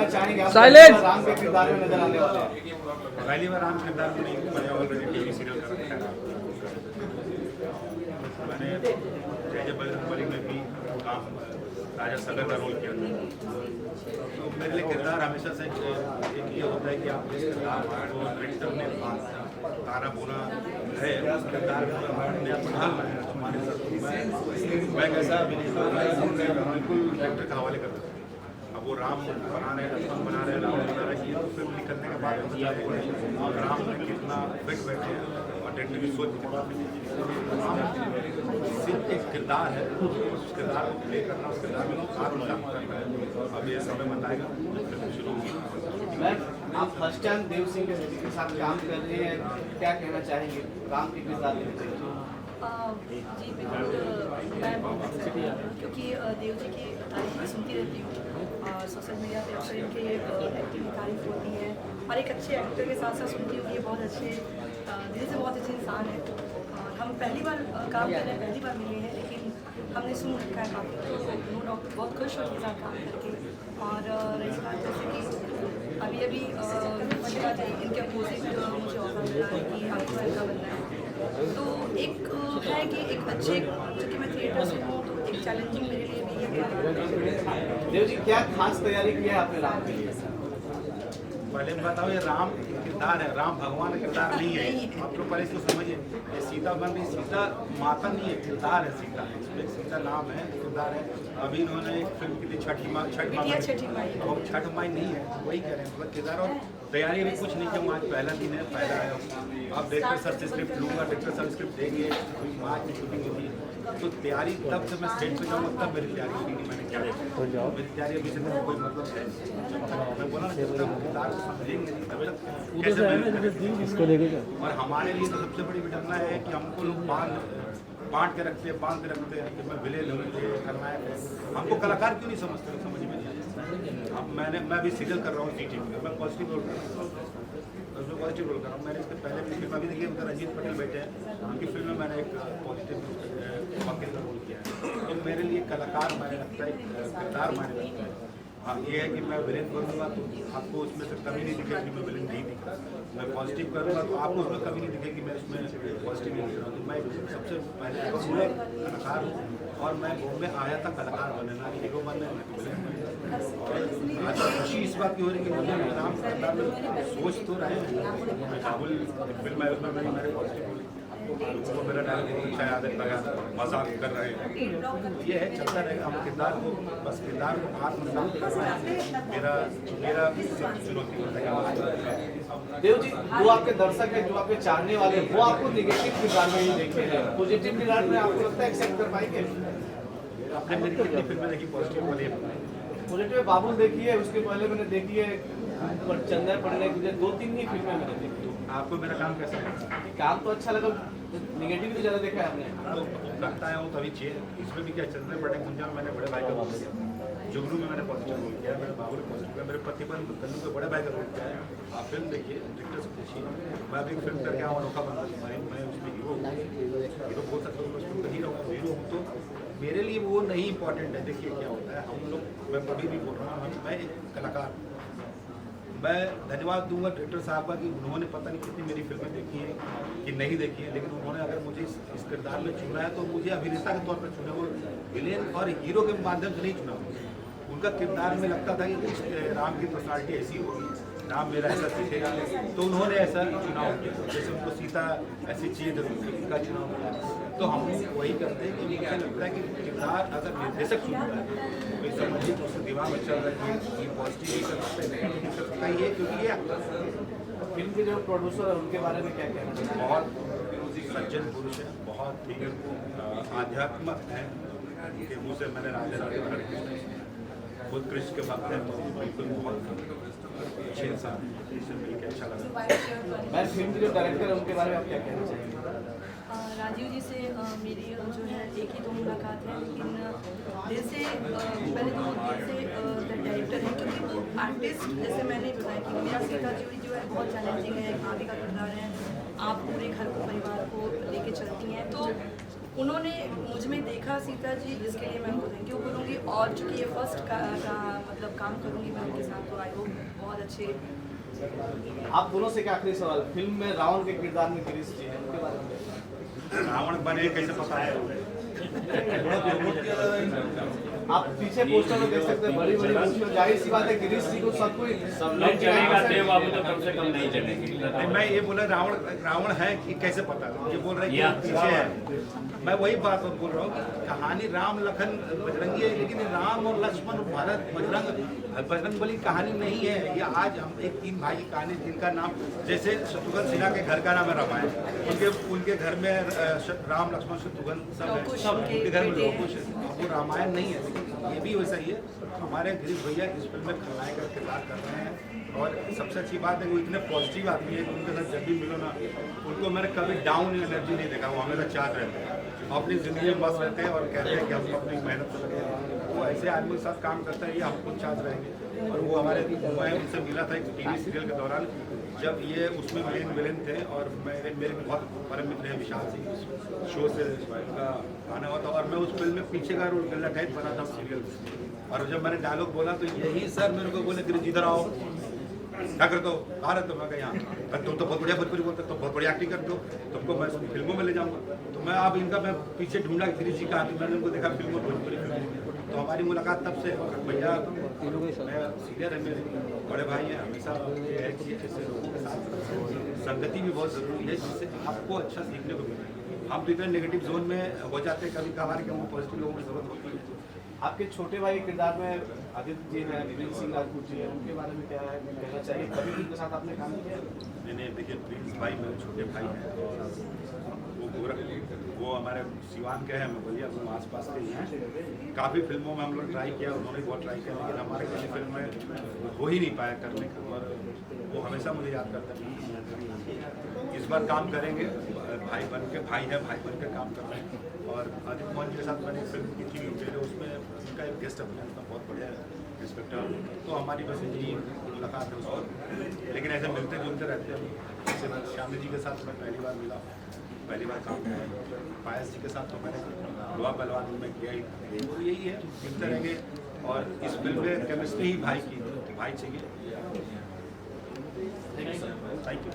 चाहेंगे आप Silence! राम के किरदार में नजर आने वाले हैं? पहली बार राम किरदार में नहीं, मैंने ऑलरेडी टीवी सीरियल कर रखा है राम। मैंने जय बजरंगबली में भी काम राजा सगर का रोल किया था। तो मेरे लिए किरदार हमेशा से एक ये होता है कि आप जिस किरदार को डायरेक्टर ने तारा बोना है उस किरदार को अपने आप ढालना है। हमारे साथ मैं कैसा अभिनेता बिल्कुल डायरेक्टर के हवाले कर देता हूँ। अब वो राम बना रहे हैं, लक्ष्मण बना रहे हैं, राम बना रहे हैं, ये तो फिल्म निकलने के बाद बता देंगे और राम में कितना फिट बैठे हैं और डायरेक्टर की सोच के बाद सिर्फ एक किरदार है, उस किरदार को प्ले करना, उस किरदार में साथ में काम करना है। अब ये समय बताएगा, फिल्म शुरू होगी। मैम आप फर्स्ट टाइम देव सिंह के साथ काम कर रहे हैं, क्या कहना चाहेंगे राम के किरदार में? जी बिल्कुल, मैं बहुत एक्साइटेड हूँ क्योंकि देव जी की तारीफ मैं सुनती रहती हूँ और सोशल मीडिया पे अक्सर इनके एक्टिंग की तारीफ होती है और एक अच्छे एक्टर के साथ साथ सुनती हूँ कि ये बहुत अच्छे दिल से बहुत अच्छे इंसान है। और हम पहली बार काम कर रहे हैं, पहली बार मिले हैं, लेकिन हमने सुन रखा है काफ़ी, तो नो डाउट बहुत खुश हूँ उनके साथ काम करके। और रही बात जैसे कि अभी इनके अपोजिट मुझे ऑफर मिला है कि आपको लड़का बनना है, तो एक है कि एक अच्छे, क्योंकि मैं थिएटर से हूँ तो एक चैलेंजिंग मेरे लिए भी है। देव जी क्या खास तैयारी की है आपने राम के लिए? पहले मैं बताओ, ये राम किरदार है, राम भगवान का किरदार नहीं है। आप लोग पहले इसको समझिए, ये सीता बन रही, सीता माता नहीं है, किरदार है सीता। इसमें सीता नाम है, किरदार है। अभी इन्होंने एक फिल्म के लिए छठ माई और छठ माई नहीं है, वही कह रहे हैं, मतलब किरदार। और तैयारी भी कुछ नहीं किया, आज पहला दिन है, पहला है। अब डायरेक्टर सर से स्क्रिप्ट लूँगा, डायरेक्टर सर स्क्रिप्ट देंगे, आज की शूटिंग होगी, तो तैयारी तब से मैं स्टेज पे जाऊँगा तब मेरी तैयारी होगी। मैंने क्या मेरी तैयारी अभी से कोई मतलब है, मैं बोला ना जब तक किरदार को समझेंगे नहीं तब तक कैसे इसको लेके। और हमारे लिए तो सबसे बड़ी विडम्बना है कि हमको लोग बांट के रखते हैं, बांध के रखते हैं कि मैं विलेन हूँ, ये करना है। हमको कलाकार क्यों नहीं समझते, समझ में नहीं आता। अब मैं भी सीरियल कर रहा हूँ टीटी में, मैं पॉजिटिव रोल कर रहा हूँ, उसमें पॉजिटिव रोल कर रहा हूँ। मैंने इसके पहले भी फिल्म अभी देखिए, उनका रंजीत पटेल बैठे हैं, उनकी फिल्म में मैंने एक पॉजिटिव वकील का रोल किया है। तो मेरे लिए कलाकार मायने रखता है, किरदार मायने रखता है। हाँ, ये है कि मैं विलेन करूँगा तो आपको उसमें से कमी नहीं दिखेगी, मैं विलेन नहीं दिखा। मैं पॉजिटिव करूँगा तो आपको उसमें कमी नहीं दिखेगी, मैं उसमें पॉजिटिव नहीं दिख रहा हूँ। तो मैं सबसे पहले कलाकार हूँ और मैं घूमने आया था कलाकार बनने, ना हीरो बनने, ना विलेन बनने। और आज खुशी इस बात की हो रही है कि मुझे नाम किरदार में सोच तो रहे हैं। मैं काबुल फिल्म है, उसमें मैंने मेरे पॉजिटिव वो मेरा डायलॉग बहुत अच्छा याद लगा, मजाक कर रहे हैं। ये है, चलता रहेगा। हम किरदार को बस किरदार को आत्मसात करना है, मेरा चुनौती है। देव जी जो आपके दर्शक है, जो आपके चाहने वाले हैं, वो आपको निगेटिव किरदार में ही देखे हैं, पॉजिटिव किरदार में आपको लगता है एक्सेप्ट कर पाएंगे? आपने मेरी कितनी फिल्में देखी पॉजिटिव वाली? पॉजिटिव बाबुल देखी है, उसके पहले मैंने देखी है चंदर पड़ने की, 2-3 ही फिल्में मैंने देखी। आपको मेरा काम कैसा लगा? काम तो अच्छा लगा, निगेटिव भी ज़्यादा देखा है आपने? तो लगता है वो तभी चाहिए। इसमें भी क्या चंद्र बड़े गुंजन मैंने बड़े भाई का रोल किया, जुगनू में मैंने पॉजिटिव रोल किया, मैंने बाबू ने पॉजिटिव किया, मेरे प्रतिबंध कन्नू के बड़े भाई का रोल किया है। आप फिल्म देखिए, डिरेक्टर से पूछिए। मैं अभी फिल्म करके आऊँ अनोखा बंदा, मैं उसमें हीरो बोल सकता हूँ, उसमें तो हीरो हूँ। तो मेरे लिए वो नहीं इंपॉर्टेंट है। देखिए क्या होता है, हम लोग, मैं कभी भी बोल रहा हूँ, मैं एक कलाकार। मैं धन्यवाद दूंगा डायरेक्टर साहब का कि उन्होंने पता नहीं कितनी मेरी फिल्में देखी है कि नहीं देखी है, लेकिन उन्होंने अगर मुझे इस किरदार में चुना है तो मुझे अभिनेता के तौर पर चुना, वो विलेन और हीरो के माध्यम से नहीं चुना। उनका किरदार में लगता था कि राम की पर्सनालिटी ऐसी होगी, राम मेरा ऐसा सीखेगा, तो उन्होंने ऐसा चुनाव किया। जैसे उनको सीता ऐसी चाहिए तो उनका चुनाव किया। तो हम वही करते हैं कि मुझे लगता है कि किरदार अगर निर्देशक चुनता है तो समझिए कि उसके दिमाग में चल रहा है कि पॉजिटिव भी कर सकते हैं, नेगेटिव भी कर सकता है, ये क्योंकि ये फिल्म के जो प्रोड्यूसर है उनके बारे में क्या कहना चाहिए? बहुत सज्जन पुरुष है, बहुत ही आध्यात्मक है। उनके मुँह से मैंने राजा खुद कृष्ण के भक्त हैं, तो बिल्कुल बहुत अच्छे इंसान हैं, इससे मिलकर अच्छा लगा। मैं फिल्म के जो डायरेक्टर है उनके बारे में आप क्या कहना चाहेंगे? राजीव जी से मेरी जो है एक ही 2 मुलाकात है, लेकिन दिल से पहले तो दिल से डायरेक्टर है, क्योंकि वो आर्टिस्ट, जैसे मैंने बताया कि मेरा सीता जी जो है बहुत चैलेंजिंग है, एक भाभी का किरदार है, आप पूरे घर को, परिवार को लेके चलती हैं। तो उन्होंने मुझ में देखा सीता जी, जिसके लिए मैं उनको थैंक यू बोलूँगी। और चूँकि ये फर्स्ट का मतलब काम करूँगी मैं उनके साथ, तो आई होप बहुत अच्छे। आप दोनों से क्या आखिरी सवाल, फिल्म में रावण के किरदार में गिरीश जी हैं, उनके बारे में रावण बने कैसे पता है? आप पीछे पोस्टर में देख सकते हैं, बड़ी बड़ी मूर्तियां, जाहिर सी बात है गिरीश जी को सब कोई नहीं चलेगा, देव बाबू तो कम से कम नहीं चलेगी। नहीं, मैं ये बोला रावण है कि कैसे पता, ये बोल रहे हैं कि पीछे है। मैं वही बात बोल रहा हूँ, कहानी राम लखन बजरंगी है, लेकिन राम और लक्ष्मण भरत बजरंगबली कहानी नहीं है। ये आज हम एक 3 भाई की कहानी, जिनका नाम जैसे शत्रुघ्न सिन्हा के घर का नाम है रामायण, उनके घर में राम लक्ष्मण शत्रुघ्न सब है, सब उनके घर में लोग कुछ, वो रामायण नहीं है। लेकिन ये भी वैसा ही है, हमारे गिरीश भैया इस फिल्म में खलनायक का किरदार कर रहे हैं। और सबसे अच्छी बात है वो इतने पॉजिटिव आदमी है कि उनके साथ जब भी मिलो ना, उनको मैंने कभी डाउन एनर्जी नहीं देखा। वो हमेशा चार्ज रहते हैं, अपनी ज़िंदगी में मस्त रहते हैं और कहते हैं कि हम अपनी मेहनत से लगे हैं। वो ऐसे आदमी के साथ काम करता है, ये हम खुद चार्ज रहेंगे। और वो हमारे, मैं उनसे मिला था एक टीवी सीरियल के दौरान, जब ये उसमें मेन विलेन थे, और मेरे बहुत परम मित्र हैं विशाल सिंह, शो से उनका आना हुआ था, और मैं उस फिल्म में पीछे का रोल लटाइट बना था सीरियल में। और जब मैंने डायलॉग बोला तो यही सर मेरे को बोले, गिरीश इधर आओ, क्या करते हो, आ रहे तो मैं कहा यहाँ, तुम तो बहुत बढ़िया भोजपुरी बोलते, तुम बहुत बढ़िया एक्टिंग करते हो, तुमको मैं फिल्मों में ले जाऊँगा। तो मैं अब इनका मैं पीछे ढूंढा गिरीश जी का, मैंने उनको देखा फिल्मों भोजपुरी फिल्मों। तो हमारी मुलाकात तब से, भैया मैं सीनियर है, मेरे बड़े भाई हैं, हमेशा है कि ऐसे लोगों के साथ संगति भी बहुत ज़रूरी है, जिससे आपको अच्छा सीखने को मिले। हम तो इतने नेगेटिव जोन में हो जाते हैं कभी कभार कि हमको पॉजिटिव लोगों की जरूरत होती है। आपके छोटे भाई के किरदार में आदित्य जी हैं, विवेक सिंह राजपूत जी हैं, उनके बारे में क्या है कहना चाहिए? कभी भी उनके साथ आपने काम किया? नहीं, देखिए प्रिंस भाई मेरे छोटे भाई हैं, और वो हमारे सिवान के हैं, मैं बोलिए हम आसपास के ही हैं। काफ़ी फिल्मों में हम लोग ट्राई किया, उन्होंने बहुत ट्राई किया, लेकिन हमारे किसी फिल्म में हो ही नहीं पाया करने का, और वो हमेशा मुझे याद करते हैं। इस बार काम करेंगे, भाई बन के काम कर रहे हैं। और आदित्य मोहन के साथ मैंने फिल्म की थी लुटेरे, उसमें उनका एक गेस्ट अपीयरेंस था, बहुत बढ़िया इंस्पेक्टर। तो हमारी बस यही मुलाकात है उसको, लेकिन ऐसे मिलते जुलते रहते हैं। जैसे श्यामी जी के साथ मैं पहली बार मिला, पहली बार काम किया। पायस जी के साथ तो मैंने लोहा पहलवान में किया ही, तो यही है, मिलते रहेंगे। और इस फिल्म में केमिस्ट्री ही भाई चाहिए। Thank you.